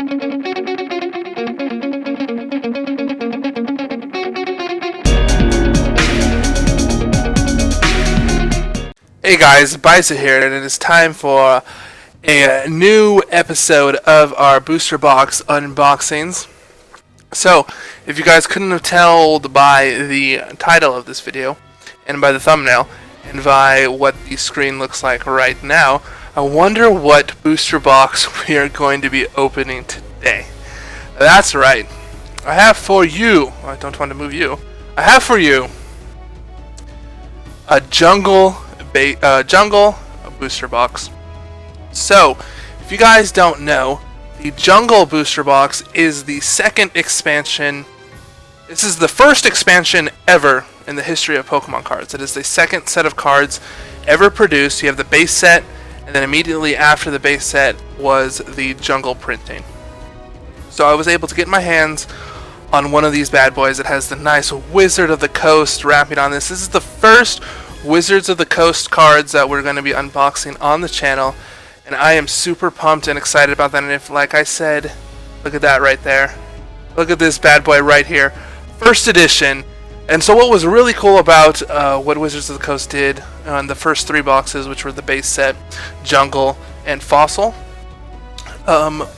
Hey guys, Bison here, and it is time for a new episode of our booster box unboxings. So, if you guys couldn't have told by the title of this video, and by the thumbnail, and by what the screen looks like right now, I wonder what booster box we are going to be opening today. That's right, I have for you, I don't want to move you, I have for you a Jungle booster box. So, if you guys don't know, the Jungle booster box is the second expansion. This is the first expansion ever in the history of Pokemon cards. It is the second set of cards ever produced. You have the base set, and then immediately after the base set was the Jungle printing. So I was able to get my hands on one of these bad boys. It has the nice Wizard of the Coast wrapping on this. This is the first Wizards of the Coast cards that we're going to be unboxing on the channel, and I am super pumped and excited about that. And if, like I said, look at that right there, look at this bad boy right here, first edition. And so what was really cool about what Wizards of the Coast did on the first three boxes, which were the base set, Jungle, and Fossil,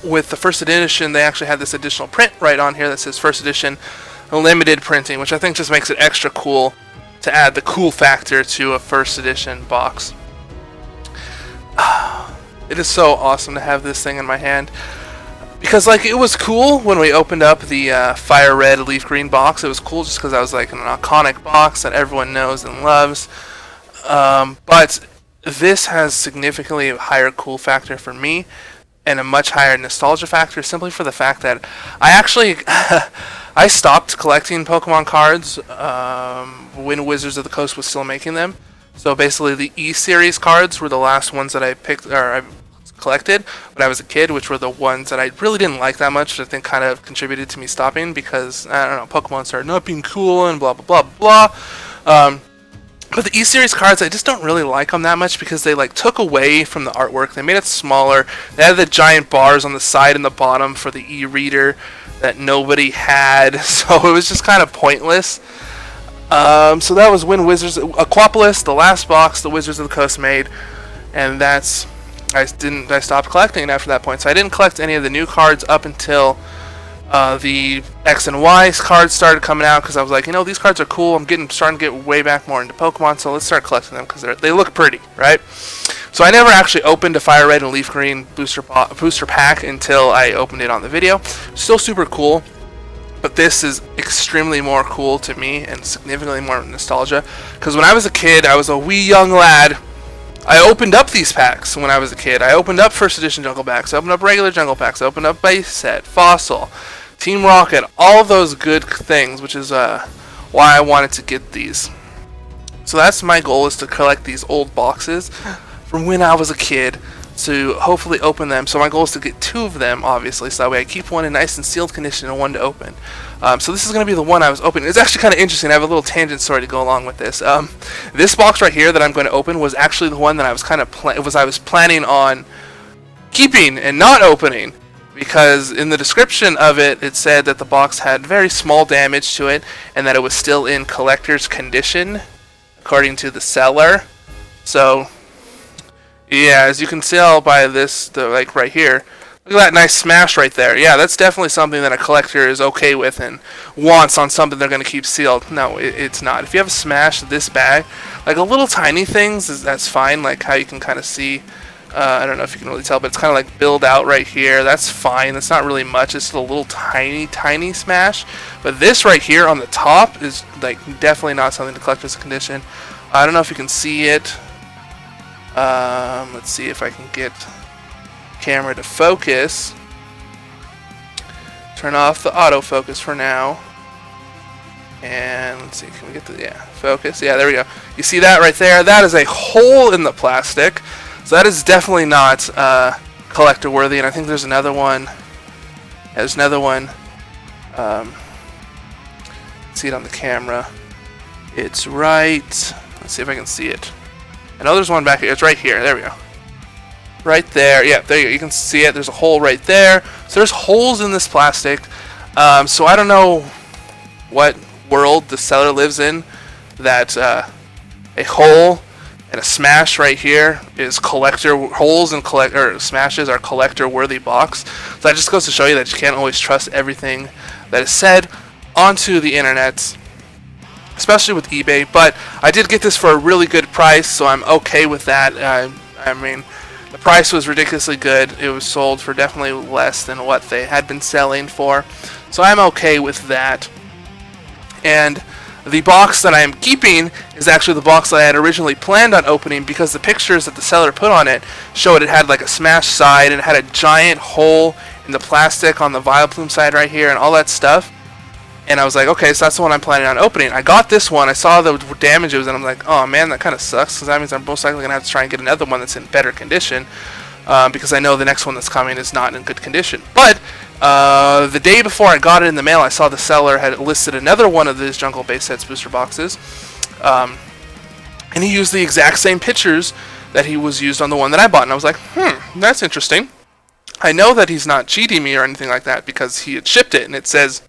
with the first edition they actually had this additional print right on here that says first edition limited printing, which I think just makes it extra cool to add the cool factor to a first edition box. It is so awesome to have this thing in my hand, because like it was cool when we opened up the Fire Red Leaf Green box. It was cool just because I was like an iconic box that everyone knows and loves, but this has significantly higher cool factor for me and a much higher nostalgia factor, simply for the fact that I actually I stopped collecting Pokemon cards when Wizards of the Coast was still making them. So basically the E-Series cards were the last ones that I picked, or I collected when I was a kid, which were the ones that I really didn't like that much, which I think kind of contributed to me stopping, because, I don't know, Pokemon started not being cool and blah blah blah blah. But the E-Series cards, I just don't really like them that much, because they like took away from the artwork. They made it smaller. They had the giant bars on the side and the bottom for the e-reader that nobody had, so it was just kind of pointless. So that was when Aquapolis, the last box the Wizards of the Coast made, and I stopped collecting after that point. So I didn't collect any of the new cards up until the X and Y cards started coming out, because I was like, you know, these cards are cool. I'm starting to get way back more into Pokemon, so let's start collecting them because they look pretty, right? So I never actually opened a Fire Red and Leaf Green booster pack until I opened it on the video. Still super cool, but this is extremely more cool to me and significantly more nostalgia, because when I was a kid, I was a wee young lad, I opened up these packs when I was a kid. I opened up first edition Jungle packs, I opened up regular Jungle packs, I opened up base set, Fossil, Team Rocket, all of those good things, which is why I wanted to get these. So that's my goal, is to collect these old boxes from when I was a kid, to hopefully open them. So my goal is to get 2 of them, obviously, so that way I keep one in nice and sealed condition and one to open. So this is going to be the one I was opening. It's actually kind of interesting. I have a little tangent story to go along with this. This box right here that I'm going to open was actually the one that I was kind of planning on keeping and not opening, because in the description of it, it said that the box had very small damage to it and that it was still in collector's condition, according to the seller. So yeah, as you can tell by this, like right here, look at that nice smash right there. Yeah, that's definitely something that a collector is okay with and wants on something they're going to keep sealed. No, it's not. If you have a smash this bad, like a little tiny things, that's fine. Like how you can kind of see, I don't know if you can really tell, but it's kind of like build out right here. That's fine. That's not really much. It's a little tiny smash. But this right here on the top is like definitely not something to collector's condition. I don't know if you can see it. Let's see if I can get camera to focus. Turn off the autofocus for now. And let's see, can we get the focus? Yeah, there we go. You see that right there? That is a hole in the plastic. So that is definitely not collector worthy. And I think there's another one. Yeah, there's another one. See it on the camera. It's right. Let's see if I can see it. I know there's one back here. It's right here. There we go. right there. Yeah, there you go. You can see it. There's a hole right there. So there's holes in this plastic. So I don't know what world the seller lives in that a hole and a smash right here is collector holes and smashes are collector worthy box. So that just goes to show you that you can't always trust everything that is said onto the internet, especially with eBay. But I did get this for a really good price, so I'm okay with that. I mean, the price was ridiculously good. It was sold for definitely less than what they had been selling for, so I'm okay with that. And the box that I am keeping is actually the box that I had originally planned on opening, because the pictures that the seller put on it showed it had like a smashed side and it had a giant hole in the plastic on the Vileplume side right here and all that stuff. And I was like, okay, so that's the one I'm planning on opening. I got this one, I saw the damages, and I'm like, oh man, that kind of sucks, because that means I'm most likely going to have to try and get another one that's in better condition, because I know the next one that's coming is not in good condition. But the day before I got it in the mail, I saw the seller had listed another one of these Jungle Base Sets booster boxes, and he used the exact same pictures that he was used on the one that I bought, and I was like, that's interesting. I know that he's not cheating me or anything like that, because he had shipped it, and it says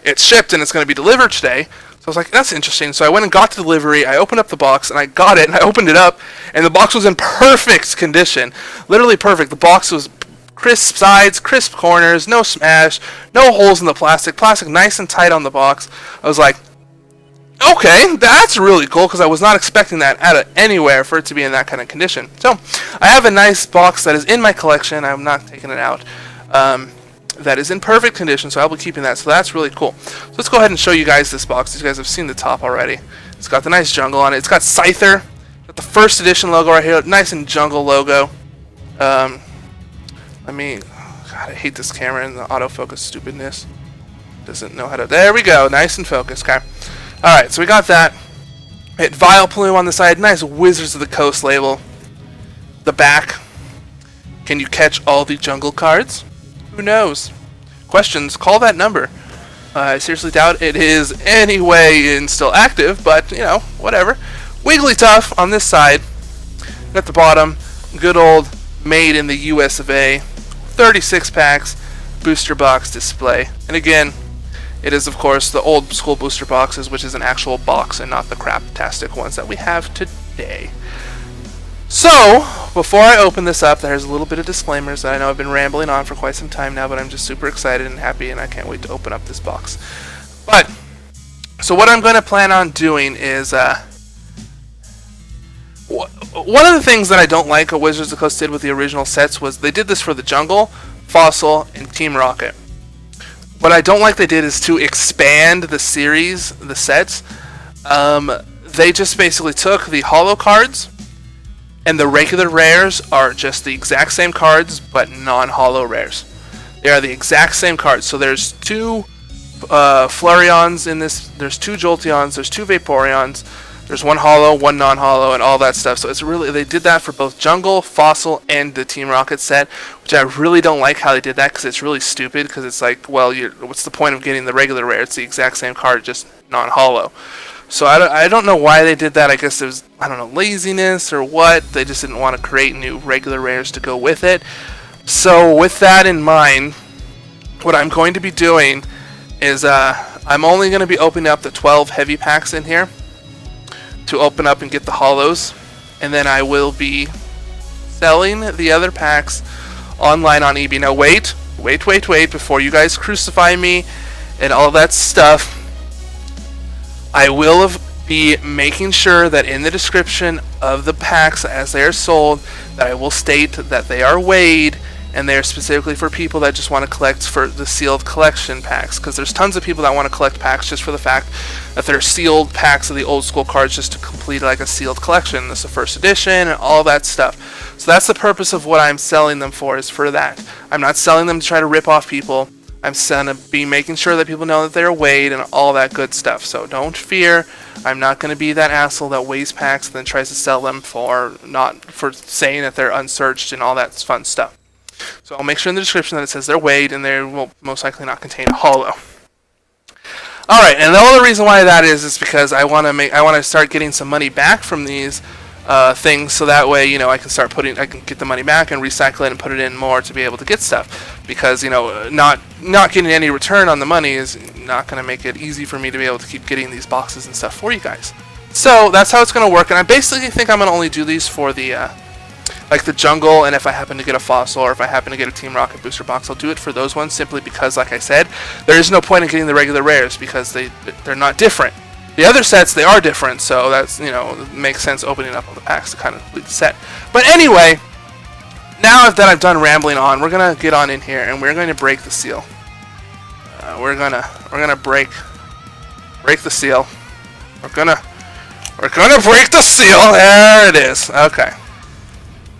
it's shipped and it's going to be delivered today. So I was like, that's interesting. So I went and got the delivery, I opened up the box, and I got it, and I opened it up, and the box was in perfect condition. Literally perfect. The box was crisp sides, crisp corners, no smash, no holes in the plastic. Plastic nice and tight on the box. I was like, okay, that's really cool, because I was not expecting that out of anywhere for it to be in that kind of condition. So I have a nice box that is in my collection. I'm not taking it out. That is in perfect condition, so I'll be keeping that. So that's really cool. So let's go ahead and show you guys this box. You guys have seen the top already. It's got the nice jungle on it. It's got Scyther. Got the first edition logo right here. Nice and jungle logo. God, I hate this camera and the autofocus stupidness. Doesn't know how to. There we go. Nice and focused. Okay. All right. So we got that. Hit Vileplume on the side. Nice Wizards of the Coast label. The back. Can you catch all the jungle cards? Who knows? Questions? Call that number. I seriously doubt it is anyway still active, but you know, whatever. Wigglytuff on this side. At the bottom, good old made in the US of A. 36 packs, booster box display. And again, it is of course the old school booster boxes, which is an actual box and not the crap-tastic ones that we have today. So, before I open this up, there's a little bit of disclaimers that I know I've been rambling on for quite some time now, but I'm just super excited and happy, and I can't wait to open up this box. But, so what I'm going to plan on doing is, one of the things that I don't like what Wizards of the Coast did with the original sets was they did this for the Jungle, Fossil, and Team Rocket. What I don't like they did is to expand the series, the sets. They just basically took the holo cards, and the regular rares are just the exact same cards, but non-holo rares. They are the exact same cards. So there's two Flareons in this, there's two Jolteons, there's two Vaporeons, there's one holo, one non-holo, and all that stuff. So it's really, they did that for both Jungle, Fossil, and the Team Rocket set, which I really don't like how they did that, because it's really stupid, because it's like, well, what's the point of getting the regular rare? It's the exact same card, just non-holo. So I don't know why they did that. I guess it was, I don't know, laziness or what. They just didn't want to create new regular rares to go with it. So with that in mind, what I'm going to be doing is I'm only going to be opening up the 12 heavy packs in here to open up and get the holos. And then I will be selling the other packs online on eBay. Now wait, before you guys crucify me and all that stuff. I will be making sure that in the description of the packs as they are sold, that I will state that they are weighed and they are specifically for people that just want to collect for the sealed collection packs, because there's tons of people that want to collect packs just for the fact that they're sealed packs of the old school cards just to complete like a sealed collection. This is the first edition and all that stuff. So that's the purpose of what I'm selling them for, is for that. I'm not selling them to try to rip off people. I'm going to be making sure that people know that they're weighed and all that good stuff. So don't fear. I'm not going to be that asshole that weighs packs and then tries to sell them for saying that they're unsearched and all that fun stuff. So I'll make sure in the description that it says they're weighed and they will most likely not contain a holo. Alright, and the only reason why that is because I want to start getting some money back from these things, so that way, you know, I can get the money back and recycle it and put it in more to be able to get stuff. Because, you know, not getting any return on the money is not going to make it easy for me to be able to keep getting these boxes and stuff for you guys. So that's how it's going to work, and I basically think I'm going to only do these for the like the jungle, and if I happen to get a fossil or if I happen to get a Team Rocket booster box, I'll do it for those ones, simply because, like I said, there is no point in getting the regular rares because they're not different. The other sets, they are different, so that's, you know, it makes sense opening up all the packs to kind of complete the set. But anyway, now that I've done rambling on, we're gonna get on in here and we're going to break the seal. We're gonna break the seal. We're gonna break the seal. There it is. Okay.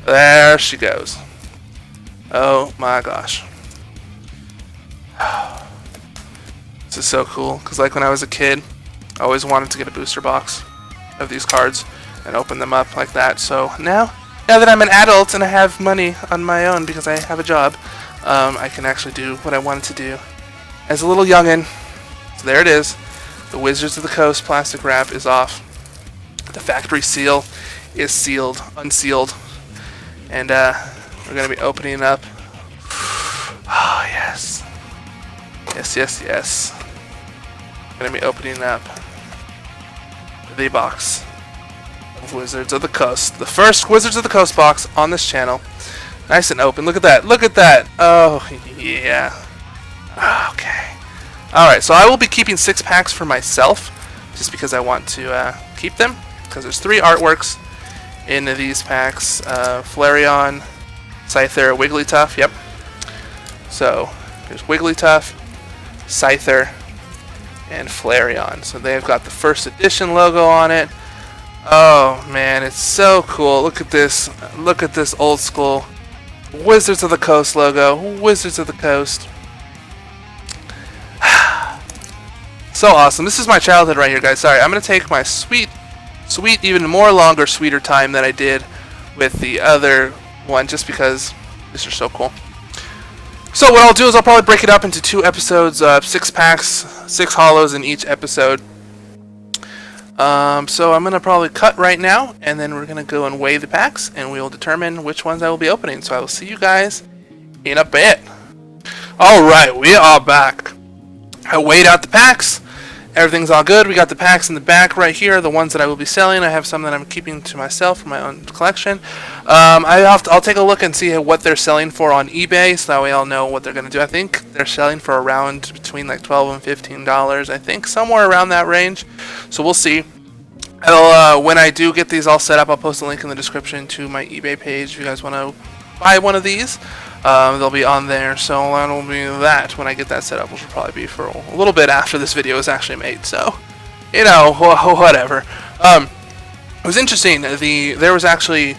There she goes. Oh my gosh. This is so cool, because like when I was a kid, I always wanted to get a booster box of these cards and open them up like that. So now that I'm an adult and I have money on my own because I have a job, I can actually do what I wanted to do as a little youngin'. So there it is. The Wizards of the Coast plastic wrap is off. The factory seal is sealed, unsealed. And we're going to be opening it up. Oh, yes. Yes. I'm going to be opening up the box of Wizards of the Coast. The first Wizards of the Coast box on this channel. Nice and open. Look at that. Look at that. Oh, yeah. Okay. Alright, so I will be keeping 6 packs for myself, just because I want to keep them, because there's 3 artworks in these packs. Flareon, Scyther, Wigglytuff. Yep. So, there's Wigglytuff, Scyther, and Flareon. So they've got the first edition logo on it. Oh man, it's so cool. Look at this. Look at this old school Wizards of the Coast logo. Wizards of the Coast. So awesome. This is my childhood right here, guys. Sorry, I'm going to take my sweet, even more longer, sweeter time than I did with the other one, just because these are so cool. So what I'll do is I'll probably break it up into 2 episodes, 6 packs, 6 holos in each episode. So I'm going to probably cut right now, and then we're going to go and weigh the packs, and we will determine which ones I will be opening. So I will see you guys in a bit. Alright, we are back. I weighed out the packs. Everything's all good. We got the packs in the back right here, the ones that I will be selling. I have some that I'm keeping to myself for my own collection. I'll take a look and see what they're selling for on eBay, so that way I'll know what they're going to do. I think they're selling for around between like $12 and $15. I think somewhere around that range. So we'll see. When I do get these all set up, I'll post a link in the description to my eBay page if you guys want to buy one of these. They'll be on there, so that'll be that when I get that set up, which will probably be for a little bit after this video is actually made, so, you know, whatever. It was interesting, there was actually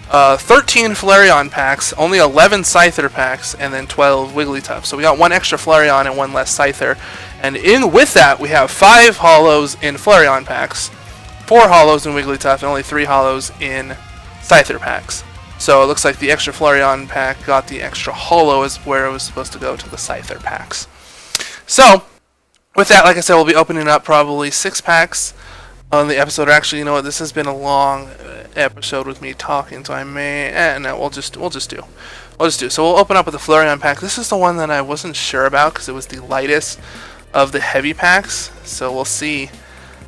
13 Flareon packs, only 11 Scyther packs, and then 12 Wigglytuff, so we got 1 extra Flareon and 1 less Scyther, and with that, we have 5 holos in Flareon packs, 4 holos in Wigglytuff, and only 3 holos in Scyther packs. So it looks like the extra Flareon pack got the extra holo is where it was supposed to go to the Scyther packs. So, with that, like I said, we'll be opening up probably 6 packs on the episode. Or actually, you know what? This has been a long episode with me talking, so I may. No, we'll just do. So we'll open up with the Flareon pack. This is the one that I wasn't sure about because it was the lightest of the heavy packs. So we'll see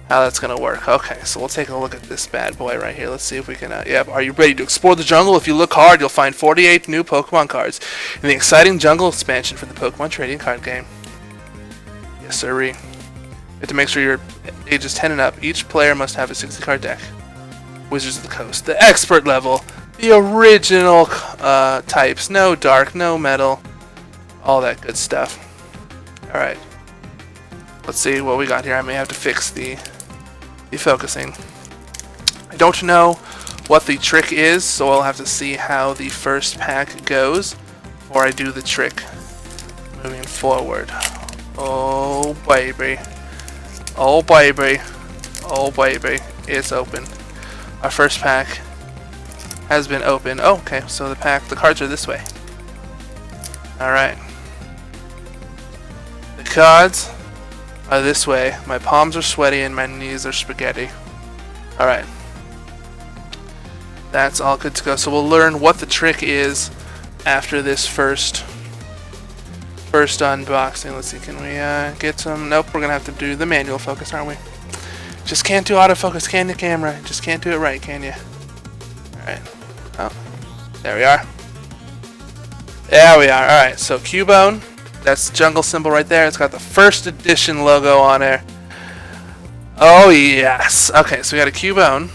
how that's going to work. Okay, so we'll take a look at this bad boy right here. Let's see if we can, yep, are you ready to explore the jungle? If you look hard, you'll find 48 new Pokemon cards in the exciting jungle expansion for the Pokemon trading card game. Yes, sirree. You have to make sure you're ages 10 and up. Each player must have a 60 card deck. Wizards of the Coast, the expert level, the original types, no dark, no metal, all that good stuff. Alright, let's see what we got here. I may have to fix the focusing. I don't know what the trick is, so I'll have to see how the first pack goes before I do the trick moving forward. Oh baby, oh baby, oh baby, it's open. Our first pack has been opened. Oh, okay, so the cards are this way. Alright, the cards are this way. My palms are sweaty and my knees are spaghetti. Alright. That's all good to go. So we'll learn what the trick is after this first unboxing. Let's see, can we get some? Nope, we're gonna have to do the manual focus, aren't we? Just can't do autofocus, can you, camera? Just can't do it right, can you? Alright. Oh, there we are. There we are. Alright, so Cubone. That's the jungle symbol right there. It's got the first edition logo on there. Oh, yes. Okay, so we got a Cubone.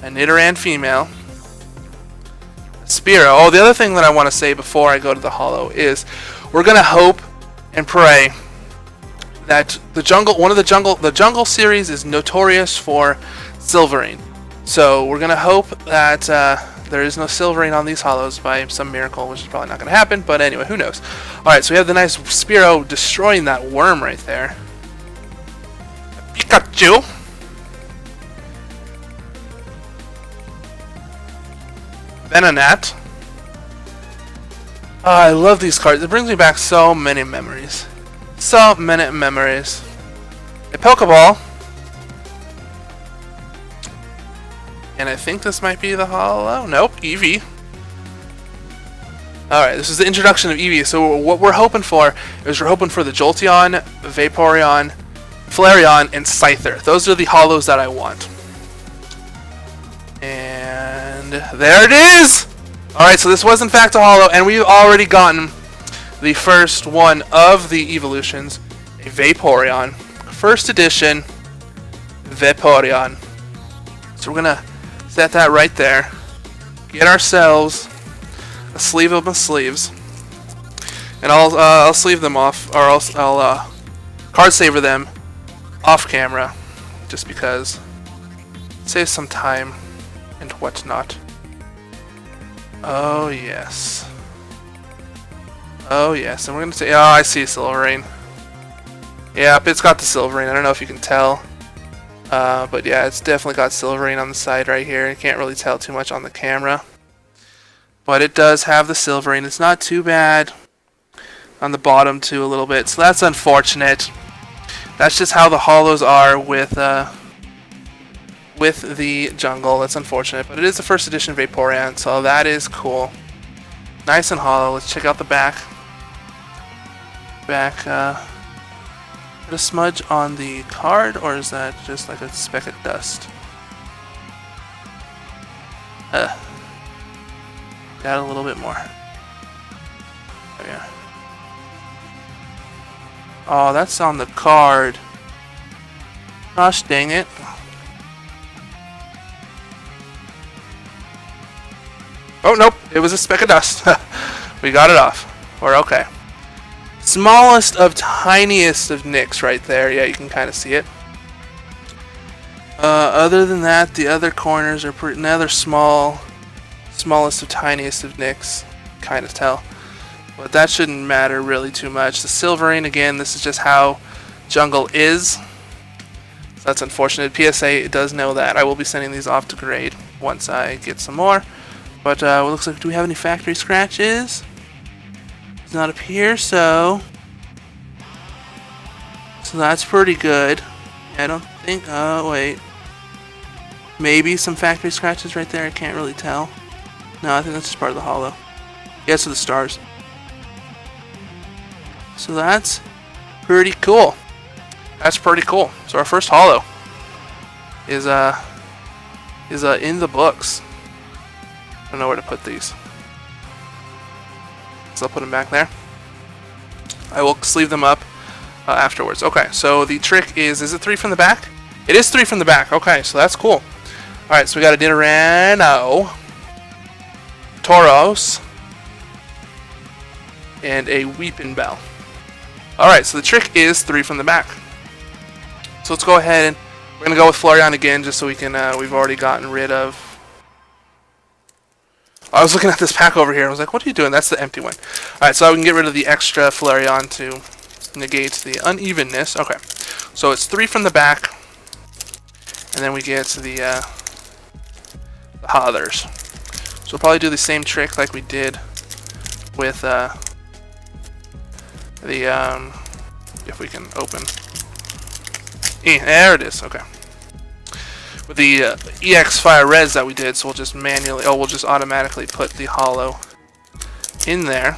A Nidoran female. A Spearow. Oh, the other thing that I want to say before I go to the holo is we're going to hope and pray that the jungle series is notorious for silvering. So we're going to hope that there is no silvering on these holos by some miracle, which is probably not going to happen, but anyway, who knows. Alright, so we have the nice Spearow destroying that worm right there. Pikachu! Venonat. Oh, I love these cards. It brings me back so many memories. So many memories. A Pokeball. And I think this might be the holo. Nope, Eevee. Alright, this is the introduction of Eevee. So what we're hoping for is we're hoping for the Jolteon, Vaporeon, Flareon, and Scyther. Those are the holos that I want. And there it is! Alright, so this was in fact a holo, and we've already gotten the first one of the evolutions, a Vaporeon. First edition Vaporeon. So we're gonna set that right there. Get ourselves a sleeve of my sleeves. And I'll sleeve them off, or I'll card saver them off camera, just because it saves some time and whatnot. Oh yes. Oh yes, and we're gonna say, oh, I see Silverine. Yep, it's got the Silverine. I don't know if you can tell. But yeah, it's definitely got Silverine on the side right here. You can't really tell too much on the camera. But it does have the Silverine. It's not too bad. On the bottom too a little bit. So that's unfortunate. That's just how the holos are with the jungle. That's unfortunate. But it is the first edition Vaporeon, so that is cool. Nice and holo. Let's check out the back. Put a smudge on the card, or is that just like a speck of dust? Got a little bit more. There we are. Oh, that's on the card. Gosh dang it. Oh, nope. It was a speck of dust. We got it off. We're okay. Smallest of tiniest of nicks right there. Yeah, you can kind of see it. Other than that, the other corners are pretty. Another smallest of tiniest of nicks. Kind of tell. But that shouldn't matter really too much. The Silverine, again, this is just how jungle is. So that's unfortunate. PSA does know that. I will be sending these off to grade once I get some more. But it looks like, do we have any factory scratches? Does not appear so. So that's pretty good. I don't think. Oh wait. Maybe some factory scratches right there. I can't really tell. No, I think that's just part of the holo. Yes, to the stars. So that's pretty cool. That's pretty cool. So our first holo is in the books. I don't know where to put these. So I'll put them back there. I will sleeve them up afterwards. Okay, so the trick is it 3 from the back? It is 3 from the back. Okay, so that's cool. Alright, so we got a Nidorano, Tauros, and a Weepinbell. Alright, so the trick is 3 from the back. So let's go ahead and we're going to go with Flareon again just so we can, we've already gotten rid of. I was looking at this pack over here and I was like, what are you doing? That's the empty one. Alright, so we can get rid of the extra Flareon to negate the unevenness. Okay, so it's 3 from the back. And then we get to the others. So we'll probably do the same trick like we did with if we can open. There it is. Okay. with the EX Fire Reds that we did. So we'll just manually, we'll just automatically put the holo in there.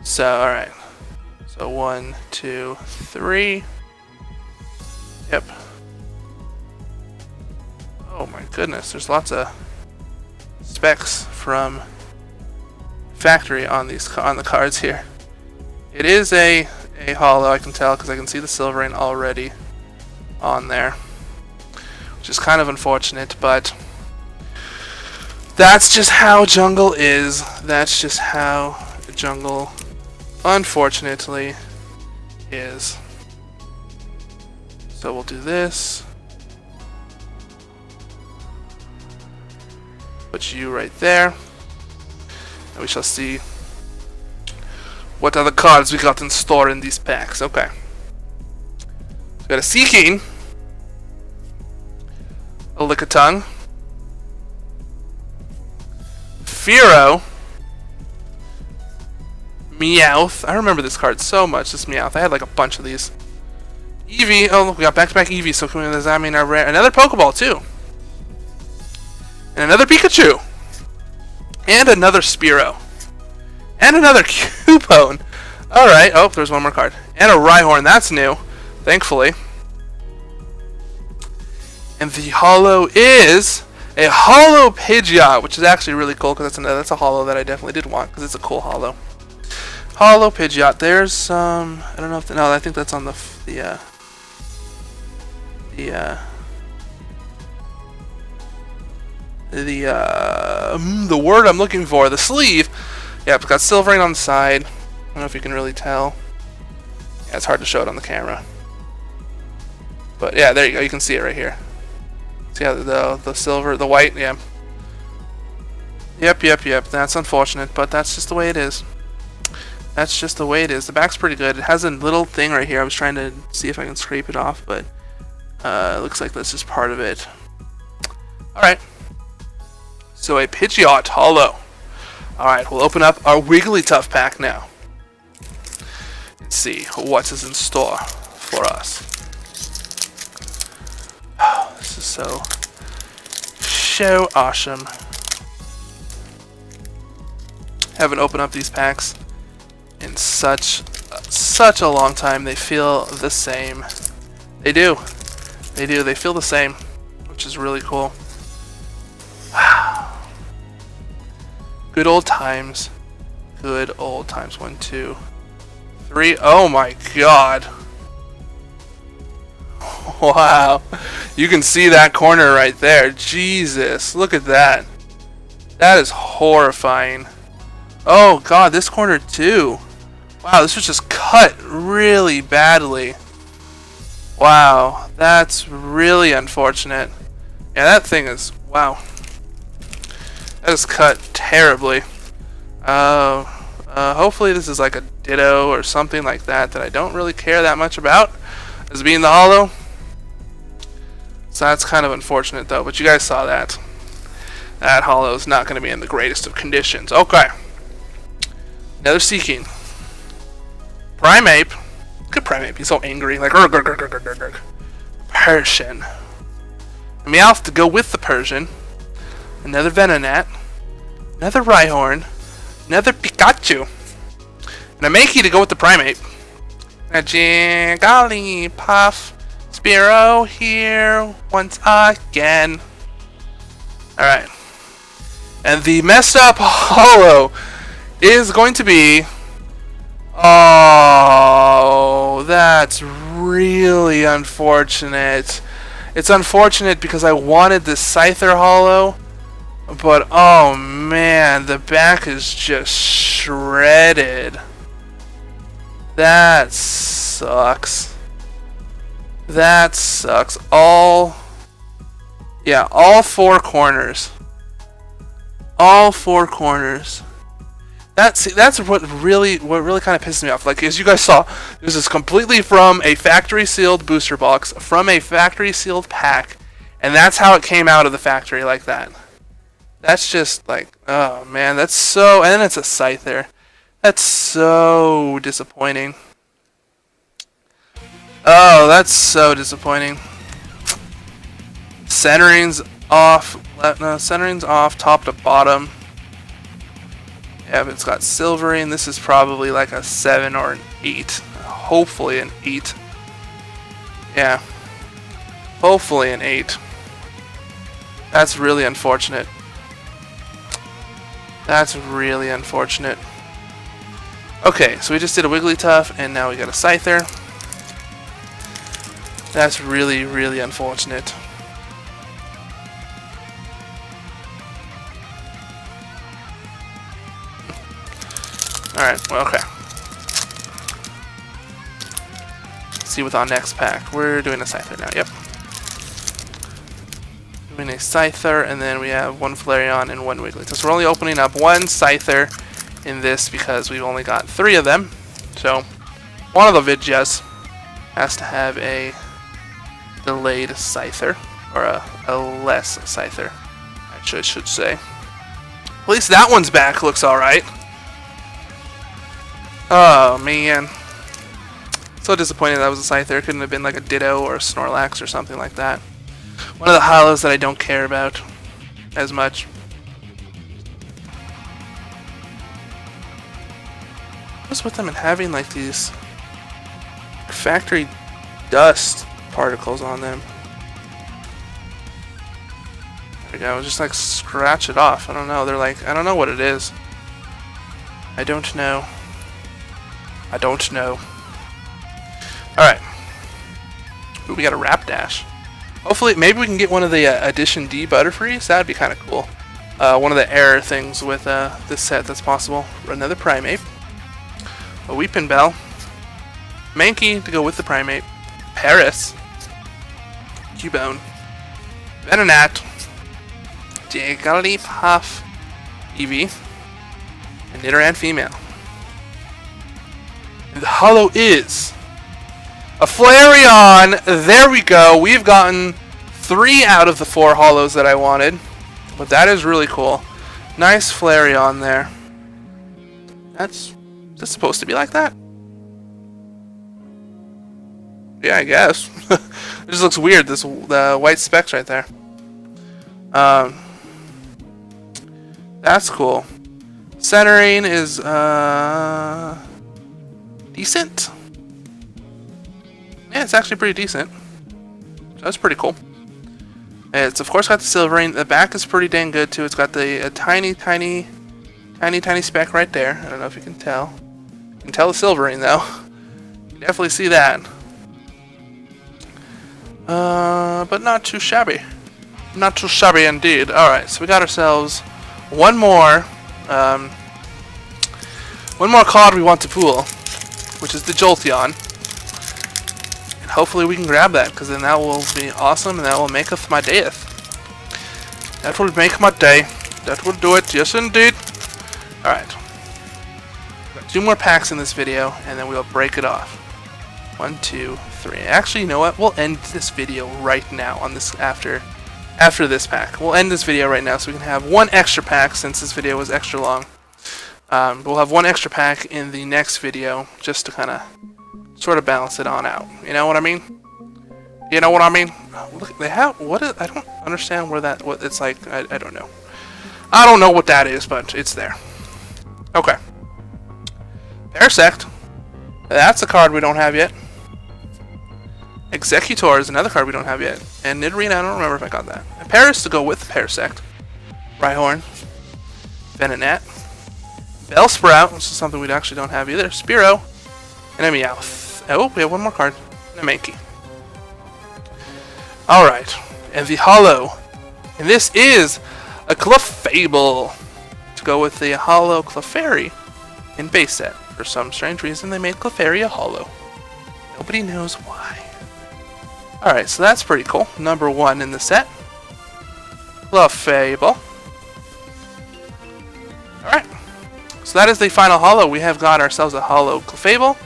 So all right. So 1, 2, 3. Yep. Oh my goodness, there's lots of specs from factory on the cards here. It is a holo, I can tell, because I can see the Silverane already on there, which is kind of unfortunate, but that's just how Jungle is. That's just how Jungle, unfortunately, is. So we'll do this. Put you right there. And we shall see what other cards we got in store in these packs. Okay. We got a Seaking, a Lickitung, Fearow, Meowth. I remember this card so much, this Meowth. I had like a bunch of these. Eevee. Oh, look, we got back-to-back Eevee, so does that mean our rare? Another Pokeball, too. And another Pikachu. And another Spearow. And another Cubone. Alright. Oh, there's one more card. And a Rhyhorn. That's new. Thankfully. And the holo is a holo Pidgeot, which is actually really cool because that's a holo that I definitely did want because it's a cool holo. Holo Pidgeot. There's I don't know if no, I think that's on the word I'm looking for, the sleeve. Yeah, it's got Silverane on the side. I don't know if you can really tell. Yeah, it's hard to show it on the camera. But yeah, there you go. You can see it right here. See how the silver, the white, yeah. Yep. That's unfortunate, but that's just the way it is. That's just the way it is. The back's pretty good. It has a little thing right here. I was trying to see if I can scrape it off, but it looks like that's just part of it. Alright. So a Pidgeot holo. Alright, we'll open up our Wigglytuff pack now. And see what is in store for us. Oh, this is so awesome. Haven't opened up these packs in such a long time. They feel the same. They do. They feel the same, which is really cool. Good old times. Good old times. 1, 2, 3. Oh my god. Wow. You can see that corner right there. Jesus. Look at that. That is horrifying. Oh god, this corner too. Wow, this was just cut really badly. Wow, that's really unfortunate. Yeah, that thing is, wow. That is cut terribly. Hopefully this is like a Ditto or something like that I don't really care that much about as being the holo. So that's kind of unfortunate though, but you guys saw that. That holo is not going to be in the greatest of conditions. Okay. Another Seaking. Primeape. Look at Primeape, he's so angry. Like, Persian. A Meowth to go with the Persian. Another Venonat. Another Rhyhorn. Another Pikachu. And a Mankey to go with the Primeape. A Jigglypuff. Spearow here once again. Alright. And the messed up holo is going to be... Oh, that's really unfortunate. It's unfortunate because I wanted the Scyther holo, but oh man, the back is just shredded. That sucks. That sucks. All four corners. All four corners. That's what really kind of pisses me off. Like, as you guys saw, this is completely from a factory sealed booster box, from a factory sealed pack, and that's how it came out of the factory like that. That's just like, oh man, that's so, and then it's a Scyther. That's so disappointing. Oh, that's so disappointing. Centering's off. No, centering's off top to bottom. Yeah, it's got silvering. This is probably like a 7 or an 8. Hopefully an 8. Yeah. Hopefully an 8. That's really unfortunate. That's really unfortunate. Okay, so we just did a Wigglytuff, and now we got a Scyther. That's really, really unfortunate. Alright, well, okay. Let's see what's on next pack. We're doing a Scyther now, yep. Doing a Scyther, and then we have one Flareon and one Wigglytuff. So we're only opening up one Scyther in this because we've only got 3 of them. So one of the Vidjas has to have a delayed Scyther, or a less Scyther, I should say. At least that one's back looks alright. Oh man. So disappointed that was a Scyther. Couldn't have been like a Ditto or a Snorlax or something like that. One of the hollows that I don't care about as much. What's with them and having like these factory dust particles on them? There we go. Just like scratch it off. I don't know. They're like, I don't know what it is. I don't know. I don't know. Alright. Ooh, we got a Rapidash. Hopefully, maybe we can get one of the Edition D Butterfrees. That'd be kind of cool. One of the error things with this set that's possible. Another Primeape. A Weepinbell. Mankey to go with the Primeape. Paris. Cubone. Venonat. Jigglypuff. Eevee. And Nidoran Female. And the holo is a Flareon. There we go. We've gotten 3 out of the 4 holos that I wanted. But that is really cool. Nice Flareon there. Is this supposed to be like that? Yeah, I guess. It just looks weird, the white specks right there. That's cool. Centering is decent. Yeah, it's actually pretty decent. So that's pretty cool. It's of course got the silvering. The back is pretty dang good too. It's got the tiny speck right there. I don't know if you can tell. You can tell the silvering though. You can definitely see that. But not too shabby. Not too shabby indeed. Alright, so we got ourselves one more card we want to pool, which is the Jolteon. And hopefully we can grab that, because then that will be awesome, and that will make up my day. That will make my day. That will do it, yes indeed. Alright. Got 2 more packs in this video, and then we'll break it off. 1, 2, 3. Actually, you know what? We'll end this video right now on this after this pack. We'll end this video right now so we can have 1 extra pack since this video was extra long. We'll have 1 extra pack in the next video just to kind of sort of balance it on out. You know what I mean? You know what I mean? Look, they have I don't understand what it's like. I don't know. I don't know what that is, but it's there. Okay. Parasect. That's a card we don't have yet. Executor is another card we don't have yet. And Nidorina, I don't remember if I got that. And Paris to go with Parasect. Rhyhorn. Venonat. Bellsprout, which is something we actually don't have either. Spearow. And a Meowth. Oh, we have 1 more card. And a Mankey. Alright. And the holo. And this is a Clefable. To go with the holo Clefairy in base set. For some strange reason, they made Clefairy a holo. Nobody knows why. Alright, so that's pretty cool. Number 1 in the set. Clefable. Alright. So that is the final holo. We have got ourselves a holo Clefable,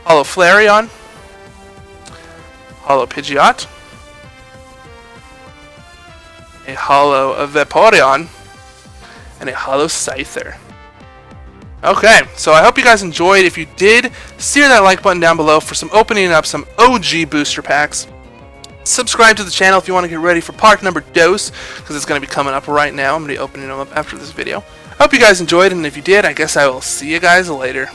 holo Flareon, holo Pidgeot, a holo Vaporeon, and a holo Scyther. Okay, so I hope you guys enjoyed. If you did, sear that like button down below for some opening up some OG booster packs. Subscribe to the channel if you want to get ready for part number dos, because it's going to be coming up right now. I'm going to be opening them up after this video. I hope you guys enjoyed, and if you did, I guess I will see you guys later.